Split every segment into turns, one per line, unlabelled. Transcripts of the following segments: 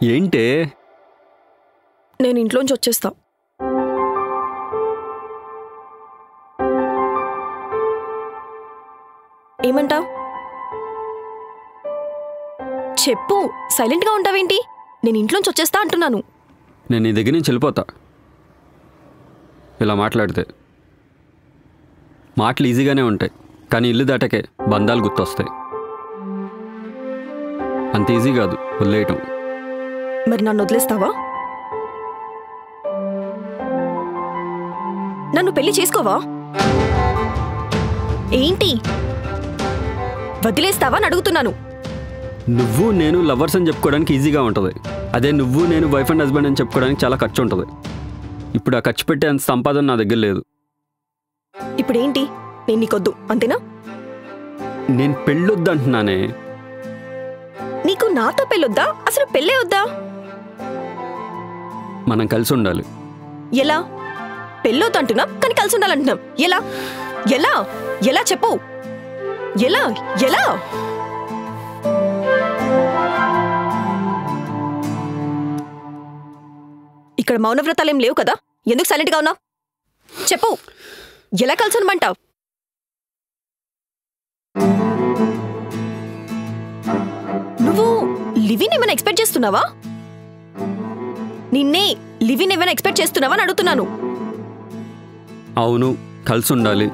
ఏంటే?
నేను ఇంట్లోంచి వచ్చేస్తా. ఏమంటావ్? చెప్పు, సైలెంట్గా ఉంటావేంటి? నేను ఇంట్లోంచి వచ్చేస్తా అంటున్నాను.
నేను నీ దగ్గర నుంచి వెళ్ళిపోతా. ఇలా మాట్లాడితే మాటలు ఈజీగానే ఉంటాయి, కానీ ఇల్లు దాటకే బంధాలు గుర్తొస్తాయి. అంత ఈజీ కాదు వదిలేయటం.
మరి నన్ను వదిలేస్తావా? నన్ను పెళ్లి చేసుకోవా? ఏంటి వదిలేస్తావా అని అడుగుతున్నాను.
నువ్వు నేను లవర్స్ అని చెప్పుకోవడానికి ఈజీగా ఉంటుంది. అదే నువ్వు నేను వైఫ్ అండ్ హస్బెండ్ అని చెప్పుకోవడానికి చాలా ఖర్చు ఉంటుంది. ఇప్పుడు ఆ ఖర్చు పెట్టే అంత సంపాదన నా దగ్గర లేదు.
ఇప్పుడేంటి? నేను నీకొద్దు అంతేనా?
నేను పెళ్ళొద్దు అంటున్నానే.
నీకు నాతో పెళ్ళొద్దా? అసలు పెళ్ళే వద్దా?
మనం కలిసి ఉండాలి.
ఎలా? పెళ్ళొద్దు అంటున్నా కానీ కలిసి ఉండాలంటున్నాం. ఎలా ఎలా ఎలా చెప్పు. ఎలా ఎలా? ఇక్కడ మౌనవ్రతాలేం లేవు కదా, ఎందుకు సైలెంట్గా ఉన్నావు? చెప్పు, ఎలా కలిసి ఉండమంటావు? నువ్వు లివిన్ ఏమైనా ఎక్స్పెక్ట్ చేస్తున్నావా? నిన్నే లివిన్ ఏమైనా ఎక్స్పెక్ట్ చేస్తున్నావా అని అడుగుతున్నాను.
అవును, కలిసి ఉండాలి.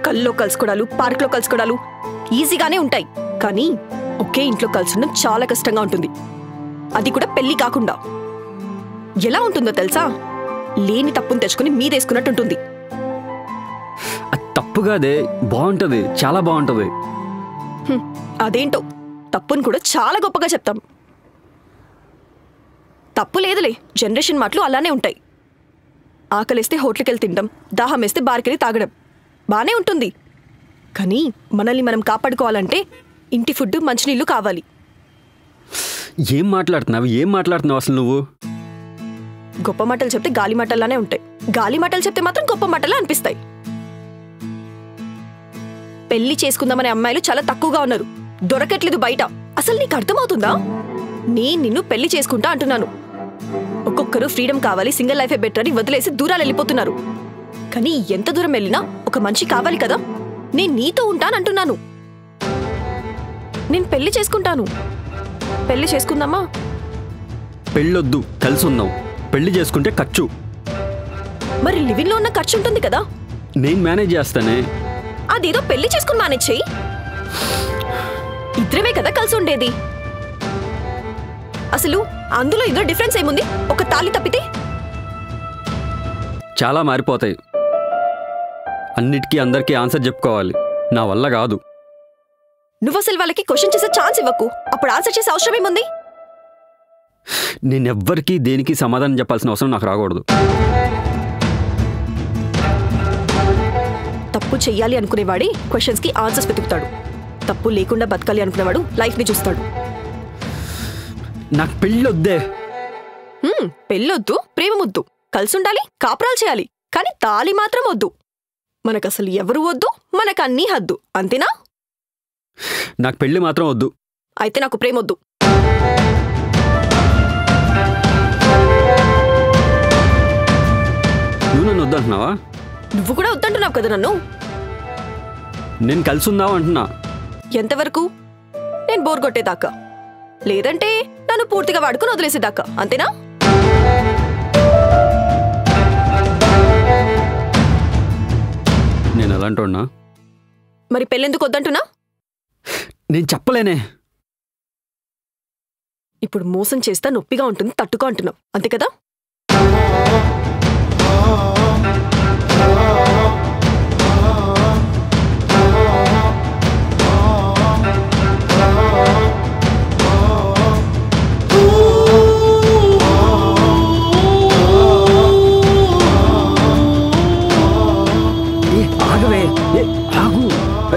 కల్లో కలుసుకోవడాలు, పార్క్లో కలుసుకోవడాలు ఈజీగానే ఉంటాయి, కానీ ఒకే ఇంట్లో కలిసి ఉండడం చాలా కష్టంగా ఉంటుంది. అది కూడా పెళ్లి కాకుండా. ఎలా ఉంటుందో తెలుసా? లేని తప్పును తెచ్చుకుని మీదేసుకున్నట్టుంటుంది.
అది తప్పుగాదే, బాగుంటుంది, చాలా బాగుంటుంది.
అదేంటో తప్పును కూడా చాలా గొప్పగా చెప్తాం. తప్పు లేదులే, జనరేషన్ మాటలు అలానే ఉంటాయి. ఆకలిస్తే హోటల్కి వెళ్ళి తినడం, దాహం వేస్తే బార్కెళ్ళి తాగడం బానే ఉంటుంది. కానీ మనల్ని మనం కాపాడుకోవాలంటే ఇంటి ఫుడ్, మంచినీళ్ళు కావాలి.
ఏం మాట్లాడుతున్నావు అసలు నువ్వు?
గొప్ప మాటలు చెప్తే గాలి మాటల్లానే ఉంటాయి, గాలి మాటలు చెప్తే మాత్రం గొప్ప మాటలా అనిపిస్తాయి. పెళ్లి చేసుకుందామనే అమ్మాయిలు చాలా తక్కువగా ఉన్నారు, దొరకట్లేదు బయట. అసలు నీకు అర్థమవుతుందా? నేను నిన్ను పెళ్లి చేసుకుంటా అంటున్నాను. ఒక్కొక్కరు ఫ్రీడమ్ కావాలి, సింగిల్ లైఫే బెటర్ అని వదిలేసి దూరాలు వెళ్ళిపోతున్నారు. కానీ ఎంత దూరం వెళ్ళినా ఒక మనిషి కావాలి కదా. నేను నీతో ఉంటానంటున్నాను. నేను పెళ్లి చేసుకుంటాను. పెళ్లి చేసుకుందామా?
పెళ్ళొద్దు, కలిసి ఉందాం. పెళ్లి చేసుకుంటే ఖర్చు.
మరి లివింగ్ లో ఉన్న ఖర్చు ఉంటుంది కదా.
నేను మేనేజ్ చేస్తానే.
అదేదో పెళ్లి చేసుకుని మేనేజ్ చెయ్యి. ఇద్దరమే కదా కలిసి ఉండేది. అసలు అందులో ఇందులో డిఫరెన్స్ ఏముంది? ఒక తాళి తప్పితే
చాలా మారిపోతాయి. అన్నిటికీ అందరికీ ఆన్సర్ చెప్పుకోవాలి, నా వల్ల కాదు.
నువ్వు అసలు వాళ్ళకి క్వశ్చన్ చేసే ఛాన్స్ ఇవ్వకు, అప్పుడు ఆన్సర్ చేసే అవసరం ఏముంది?
నేనెవ్వరికీ దేనికి సమాధానం చెప్పాల్సిన అవసరం నాకు రాకూడదు.
తప్పు చెయ్యాలి అనుకునేవాడి క్వశ్చన్స్ కి ఆన్సర్స్ వెతుకుతాడు. తప్పు లేకుండా బతకాలి అనుకునేవాడు లైఫ్ ని చూస్తాడు.
నాకు పెళ్ళొద్దే.
పెళ్ళొద్దు, ప్రేమ వద్దు, కలిసి ఉండాలి, కాపురాలు చేయాలి, కానీ తాళి మాత్రం వద్దు. మనకసలు ఎవరు వద్దు, మనకన్నీ హద్దు, అంతేనా?
నాకు పెళ్లి మాత్రం వద్దు.
అయితే నాకు ప్రేమ వద్దు.
నువ్వు నన్ను వద్దంటున్నావా?
నువ్వు కూడా వద్దంటున్నావు కదా నన్ను.
నేను కలిసి ఉందావు అంటున్నా.
ఎంతవరకు? నేను బోర్ కొట్టేదాకా, లేదంటే నన్ను పూర్తిగా వాడుకుని వదిలేసేదాకా, అంతేనా?
నేను ఎలాంటోన్నా?
మరి పెళ్ళెందుకు వద్దంటున్నా?
నేను చెప్పలేనే.
ఇప్పుడు మోసం చేస్తా, నొప్పిగా ఉంటుంది, తట్టుకో అంటున్నావు, అంతే కదా?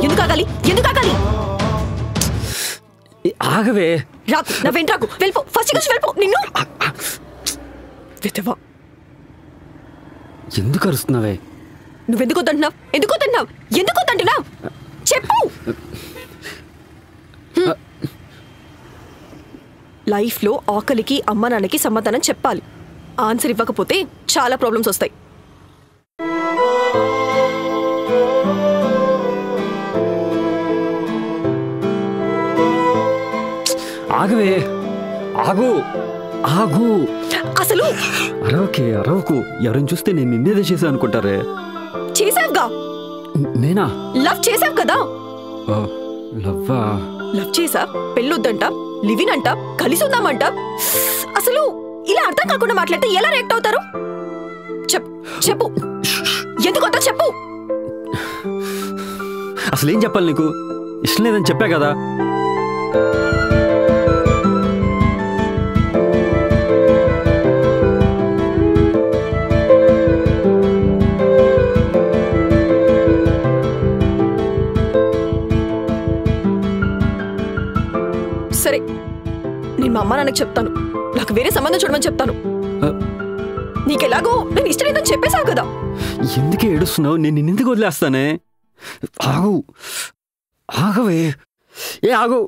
ఎందుకు ఆగాలి? ఎందుకు ఆగాలి?
ఆగవే.
రాకు, నా వెంట రాకు, వెళ్ళిపో, ఫస్ట్ నుంచి వెళ్ళిపో. నిన్ను
ఎందుకు అరుస్తున్నావే?
నువ్వెందుకు వద్దంటున్నావు? ఎందుకు వద్దంటున్నావు? ఎందుకు వద్దంటున్నావు? చెప్పు. లైఫ్లో ఆకలికి అమ్మ నాన్నకి సమాధానం చెప్పాలి. ఆన్సర్ ఇవ్వకపోతే చాలా ప్రాబ్లమ్స్ వస్తాయి.
ఆగవే, ఆగు ఆగు.
అసలు
అరవకు. ఎవరైనా చూస్తే నేను నిన్నేదే చేశా అనుకుంటారే.
చేసావుగా.
నేనా?
లవ్ చేసావు కదా.
లవ్వా?
లవ్ చేసా, పెళ్ళొద్దంట, లివిన్ అంట, కలిసి ఉందామంట. అసలు ఇలా అర్థం కాకుండా మాట్లాడితే ఎలా రియాక్ట్ అవుతారు? చెప్పు ఎందుకంటో చెప్పు.
అసలు ఏం చెప్పాలి నీకు? ఇష్టం లేదని చెప్పా కదా.
సరే, నేను మా అమ్మ నాన్నకి చెప్తాను. నాకు వేరే సంబంధం చూడమని చెప్తాను. నీకెలాగో నేను ఇష్టం లేదని చెప్పేశావు కదా.
ఎందుకే ఏడుస్తున్నావు? నేను నిన్నెందుకు వదిలేస్తానే? ఆగవే. ఆగు.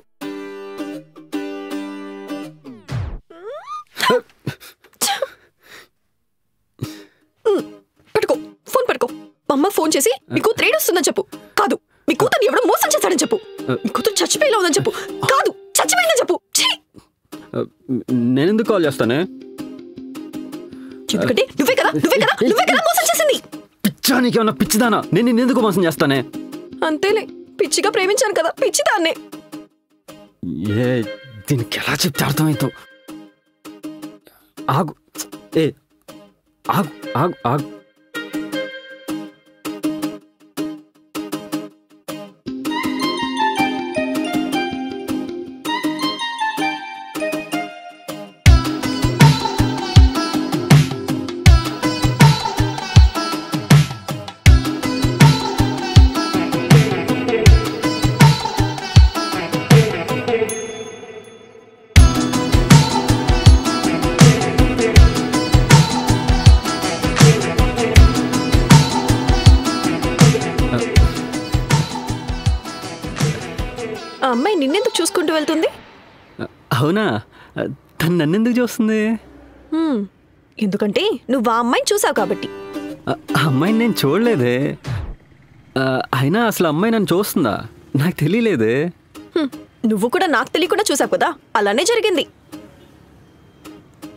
పెట్టుకో, ఫోన్ పెట్టుకో. మా అమ్మ ఫోన్ చేసి మీ కూతురు ఏడుస్తుందని చెప్పు. కాదు, మీ కూతురు ఎవడో మోసం చేశాడని చెప్పు. మీ కూతురు చచ్చిపోయేలా ఉందని చెప్పు. కాదు, చచ్చిపోయిందని చెప్పు.
నేనెందుకు కాల్ చేస్తానే?
ఎందుకంటే నువ్వే కదా మోసం చేసింది.
పిచ్చా, నీకేమన్నా పిచ్చిదానా? నేను నిన్నెందుకు మోసం చేస్తానే?
అంతేలే, పిచ్చిగా ప్రేమించాను కదా, పిచ్చిదాన్నే.
దీనికి ఎలా చెప్తే అర్థమవుతావు? ఆగు. ఆగు.
ఆ అమ్మాయి నిన్నెందుకు చూసుకుంటూ వెళ్తుంది?
అవునా? తను నన్నెందుకు చూస్తుంది?
ఎందుకంటే నువ్వు ఆ అమ్మాయిని చూసావు కాబట్టి.
ఆ అమ్మాయిని నేను చూడలేదే. అయినా అసలు అమ్మాయి నన్ను చూస్తుందా? నాకు తెలియలేదే.
నువ్వు కూడా నాకు తెలియకుండా చూసావు కదా, అలానే జరిగింది.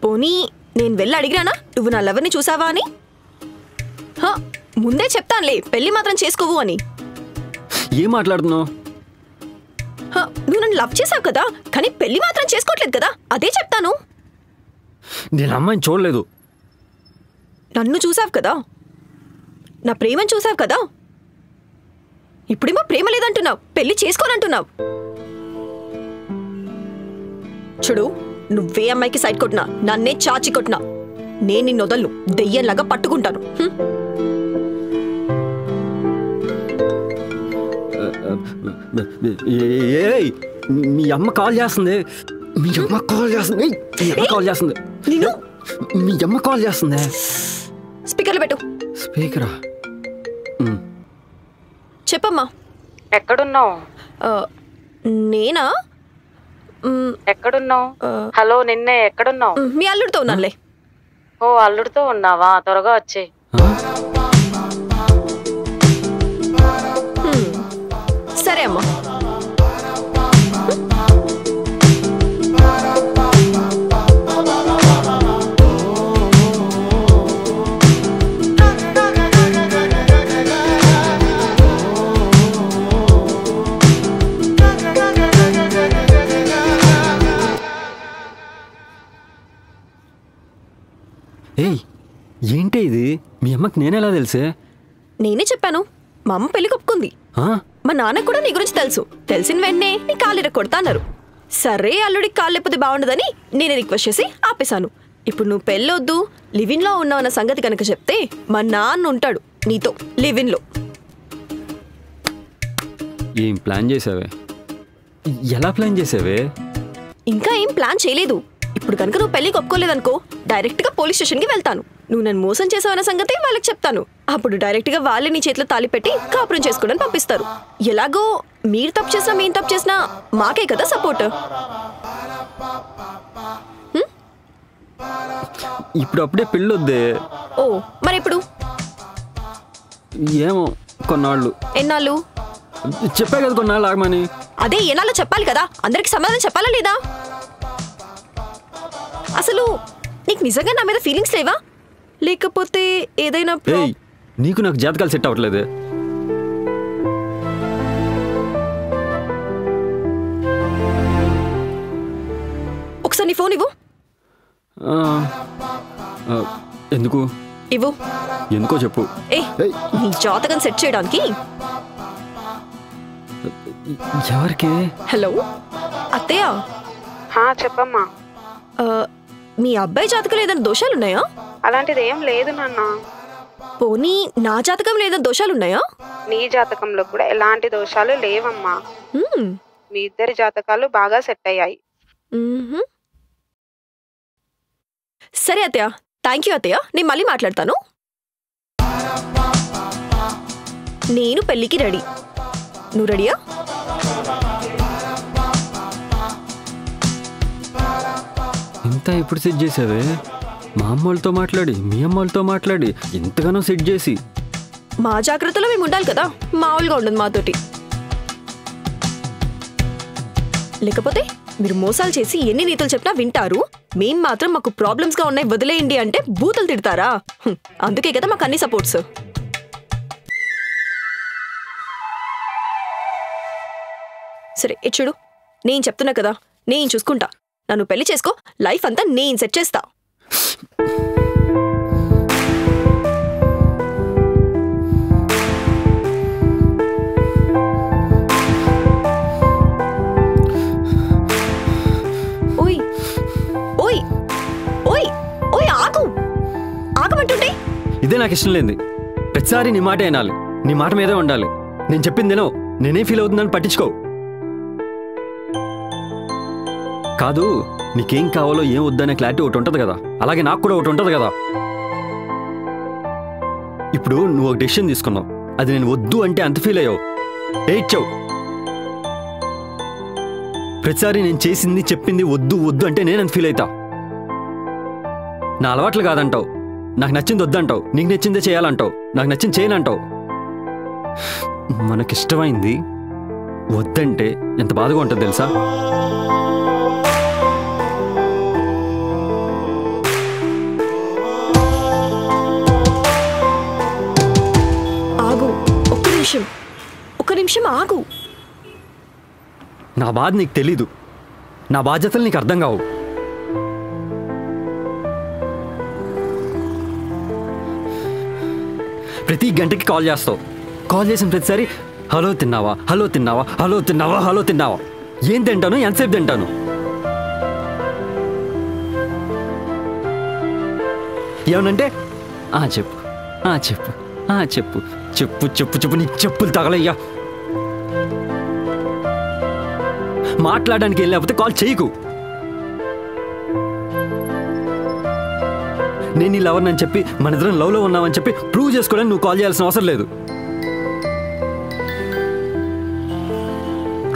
పోనీ నేను వెళ్ళి అడిగిరానా నువ్వు నా లవర్ని చూసావా అని? ముందే చెప్తానులే, పెళ్లి మాత్రం చేసుకోవు అని.
ఏం మాట్లాడుతున్నావు?
నువ్వు నన్ను లవ్ చేసావు కదా, కానీ పెళ్లి మాత్రం చేసుకోవట్లేదు కదా, అదే చెప్తాను.
నేను అమ్మాయిని చూడలేదు.
నన్ను చూసావు కదా, నా ప్రేమను చూసావు కదా. ఇప్పుడేమో ప్రేమ లేదంటున్నావు, పెళ్లి చేసుకోనంటున్నావు. చూడు, నువ్వే అమ్మాయికి సైడ్ కొట్టినా, నన్నే చాచి కొట్టినా, నేను నిన్ను వదలను, దెయ్యంలాగా పట్టుకుంటాను.
మీ అమ్మ కాల్ చేస్తుంది. మీ అమ్మ కాల్ చేస్తుంది.
స్పీకర్లో పెట్టు.
స్పీకరా?
చెప్పమ్మా.
ఎక్కడున్నావు?
నేనా?
ఎక్కడున్నావు? హలో, నిన్నే. ఎక్కడున్నావు?
మీ అల్లుడితో ఉన్నానులే.
ఓ, అల్లుడితో ఉన్నావా? త్వరగా వచ్చే.
సరే అమ్మా.
ఏంటి ఇది? మీ అమ్మకి నేనెలా తెలుసే?
నేనే చెప్పాను, మా అమ్మ పెళ్లి ఒప్పుకుంది. మా నాన్న కూడా నీ గురించి తెలుసు. తెలిసిన వెంటనే నీ కాళ్ళు కొడతా అన్నారు. సరే, అల్లుడికి కాళ్ళు లేకపోతే బాగుండదని నేనే రిక్వెస్ట్ చేసి ఆపేశాను. ఇప్పుడు నువ్వు పెళ్ళొద్దు, లివిన్లో ఉన్నావు అన్న సంగతి కనుక చెప్తే మా నాన్న ఉంటాడు నీతో లివిన్లో.
ఏం ప్లాన్ చేసావే? ఎలా ప్లాన్ చేసావే?
ఇంకా ఏం ప్లాన్ చేయలేదు. ఇప్పుడు కనుక నువ్వు పెళ్లికి ఒప్పుకోలేదనుకో, డైరెక్ట్ గా పోలీస్ స్టేషన్కి వెళ్తాను. నువ్వు నన్ను మోసం చేసావన్న సంగతి వాళ్ళకి చెప్తాను. అప్పుడు డైరెక్ట్ గా వాళ్ళే నీ చేతిలో తాళి పెట్టి కాపురం చేసుకోవడానికి పంపిస్తారు. ఎలాగో మీరు తప్పు చేసినా మేము తప్పు చేసినా మాకే కదా సపోర్ట్.
ఇప్పుడు అప్పుడే పెళ్ళొద్దే.
ఓ మరి ఇప్పుడు
ఏమో కొన్నాళ్ళు.
ఎన్నాళ్ళు?
చెప్పా కదా కొన్నాళ్ళు ఆగమని.
అదే ఎన్నాళ్ళు చెప్పాలి కదా, అందరికి సమాధానం చెప్పాలా లేదా? అసలు నీకు నిజంగా నా మీద ఫీలింగ్స్ లేవా, లేకపోతే ఏదైనా
ఏయ్, నీకు నాకు జాతకాలు సెట్ అవ్వట్లేదే.
ఒకసారి నీ ఫోన్ ఇవ్వు.
ఎందుకు
ఇవ్వు.
ఎందుకో చెప్పు.
ఏ నీ జాతకం సెట్ చేయడానికి.
ఎవరికి?
హలో అత్తయ్య.
చెప్పమ్మా.
మీ అబ్బాయి జాతకంలో ఏదైనా దోషాలున్నాయా?
అలాంటిది ఏం లేదు నాన్న.
పోనీ నా జాతకంలో ఏదైనా దోషాలున్నాయా?
నీ జాతకంలో కూడా ఎలాంటి దోషాలు లేవమ్మా. మీ ఇద్దరి జాతకాలు బాగా సెట్ అయ్యాయి.
సరే అత్తయ్య, థ్యాంక్ యూ అత్తయ్య, నేను మళ్ళీ మాట్లాడతాను. నేను పెళ్ళికి రెడీ, నువ్వు రెడీయా?
ఇంత ఎప్పుడు సెట్ చేసావే? మా అమ్మోళ్ళతో మాట్లాడి మీ అమ్మోళ్ళతో మాట్లాడి ఇంతగానో సెట్ చేసి.
మా జాగ్రత్తలో మేము ఉండాలి కదా, మామూలుగా ఉండదు మాతోటి. లేకపోతే మీరు మోసాలు చేసి ఎన్ని నీతులు చెప్పినా వింటారు, మేం మాత్రం మాకు ప్రాబ్లమ్స్ గా ఉన్నాయి వదిలేయండి అంటే బూతులు తిడతారా? అందుకే కదా మాకు అన్ని సపోర్ట్స్. సరే చూడు, నేను చెప్తున్నా కదా, నేను చూసుకుంటా. నన్ను పెళ్లి చేసుకో, లైఫ్ అంతా నేను సెట్ చేస్తా. ఓయ్ ఓయ్ ఓయ్ ఓయ్ ఆగు, ఆగమంటుంటే.
ఇదే నాకు ఇష్టం లేనిది. ప్రతిసారి నీ మాట వినాలి, నీ మాట మీదే ఉండాలి. నేను చెప్పిందేనో, నేనేం ఫీల్ అవుతుందని పట్టించుకో. కాదు, నీకేం కావాలో ఏం వద్దనే క్లారిటీ ఒకటి ఉంటుంది కదా, అలాగే నాకు కూడా ఒకటి ఉంటుంది కదా. ఇప్పుడు నువ్వు ఒక డెసిషన్ తీసుకున్నావు, అది నేను వద్దు అంటే అంత ఫీల్ అయ్యావు, ఏడ్చావు. ప్రతిసారి నేను చేసింది చెప్పింది వద్దు వద్దు అంటే నేను అంత ఫీల్ అవుతా. నా అలవాట్లు కాదంటావు, నాకు నచ్చింది వద్దంటావు, నీకు నచ్చిందే చేయాలంటావు, నాకు నచ్చింది చేయనంటావు. మనకిష్టమైంది వద్దంటే ఎంత బాధగా ఉంటుంది తెలుసా?
ఒక్క నిమిషం ఆగు.
నా బాధ నీకు తెలీదు, నా బాధ్యతలు నీకు అర్థం కావు. ప్రతి గంటకి కాల్ చేస్తావు, కాల్ చేసిన ప్రతిసారి హలో తిన్నావా, హలో తిన్నావా, హలో తిన్నావా, హలో తిన్నావా. ఏం తింటాను, ఎంతసేపు తింటాను? ఏమనంటే చెప్పు చెప్పు చెప్పు చెప్పు చెప్పు చెప్పు నీ చెప్పులు తగలయ్యా. మాట్లాడడానికి వెళ్ళకపోతే కాల్ చేయకు. నేను నీ లవర్ అని చెప్పి మన ఇద్దరం లవ్లో ఉన్నామని చెప్పి ప్రూవ్ చేసుకోవడానికి నువ్వు కాల్ చేయాల్సిన అవసరం లేదు.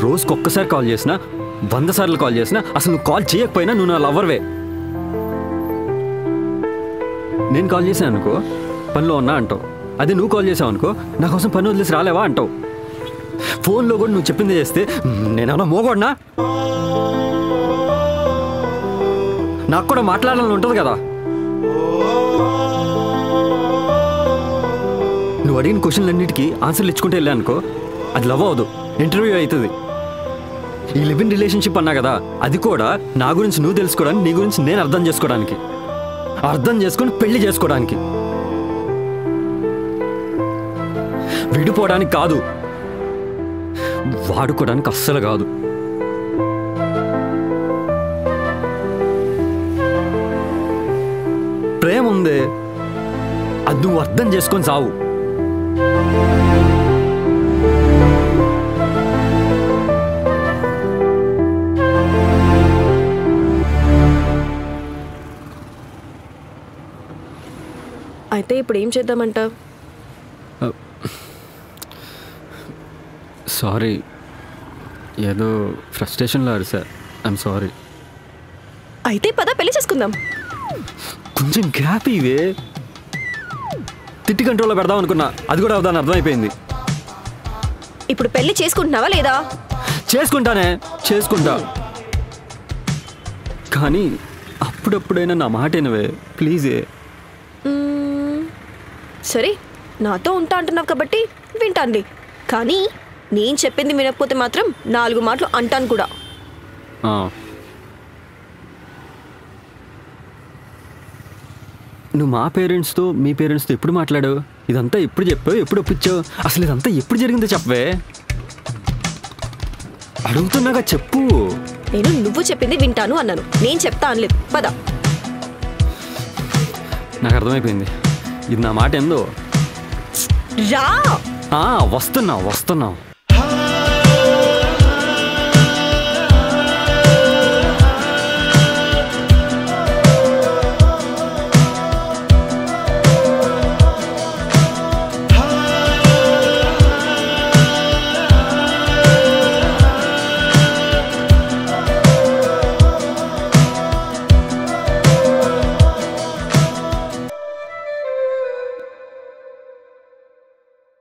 రోజుకి ఒక్కసారి కాల్ చేసినా 100 సార్లు కాల్ చేసినా అసలు నువ్వు కాల్ చేయకపోయినా నువ్వు నా లవర్వే. నేను కాల్ చేశాను అనుకో పనిలో ఉన్నా అంటావు, అదే నువ్వు కాల్ చేసావు అనుకో నా కోసం పని వదిలేసి రాలేవా అంటావు. ఫోన్లో కూడా నువ్వు చెప్పింది చేస్తే నేనేమన్నా మోగొడనా? నాకు కూడా మాట్లాడాలని ఉంటుంది కదా. నువ్వు అడిగిన క్వశ్చన్లన్నిటికీ ఆన్సర్లు ఇచ్చుకుంటే వెళ్ళా అనుకో అది లవ్ అవ్వదు, ఇంటర్వ్యూ అవుతుంది. ఈ లివ్ ఇన్ రిలేషన్షిప్ అన్నా కదా, అది కూడా నా గురించి నువ్వు తెలుసుకోవడానికి, నీ గురించి నేను అర్థం చేసుకోవడానికి, అర్థం చేసుకొని పెళ్లి చేసుకోవడానికి, విడిపోవడానికి కాదు, వాడుకోవడానికి అస్సలు కాదు. ప్రేమ ఉందే, అది నువ్వు అర్థం చేసుకొని సావు.
అయితే ఇప్పుడు ఏం చేద్దామంట?
సారీ, ఏదో ఫ్రస్ట్రేషన్లో అరిసా. I'm sorry.
అయితే పద పెళ్లి చేసుకుందాం.
కొంచెం గ్యాప్ ఇవే. తిట్టి కంట్రోల్లో పెడదాం అనుకున్నా, అది కూడా అవుదాని అర్థమైపోయింది.
ఇప్పుడు పెళ్లి చేసుకుంటున్నావా లేదా?
చేసుకుంటా. కానీ అప్పుడప్పుడైనా నా మాట వినవే ప్లీజే.
సరే, నాతో ఉంటా అంటున్నావు కాబట్టి వింటానులే. కానీ నేను చెప్పింది వినకపోతే మాత్రం 4 మాటలు అంటాను కూడా.
నువ్వు మా పేరెంట్స్తో మీ పేరెంట్స్తో ఎప్పుడు మాట్లాడావు? ఇదంతా ఎప్పుడు చెప్పావు, ఎప్పుడు ఒప్పించావు? అసలు ఇదంతా ఎప్పుడు జరిగిందో చెప్పవే. అడుగుతున్నాగా చెప్పు.
నేను నువ్వు చెప్పింది వింటాను అన్నాను, నేను చెప్తా అనలేదు. పద.
నాకు అర్థమైపోయింది, ఇది నా మాట ఏందో.
రా.
వస్తున్నా.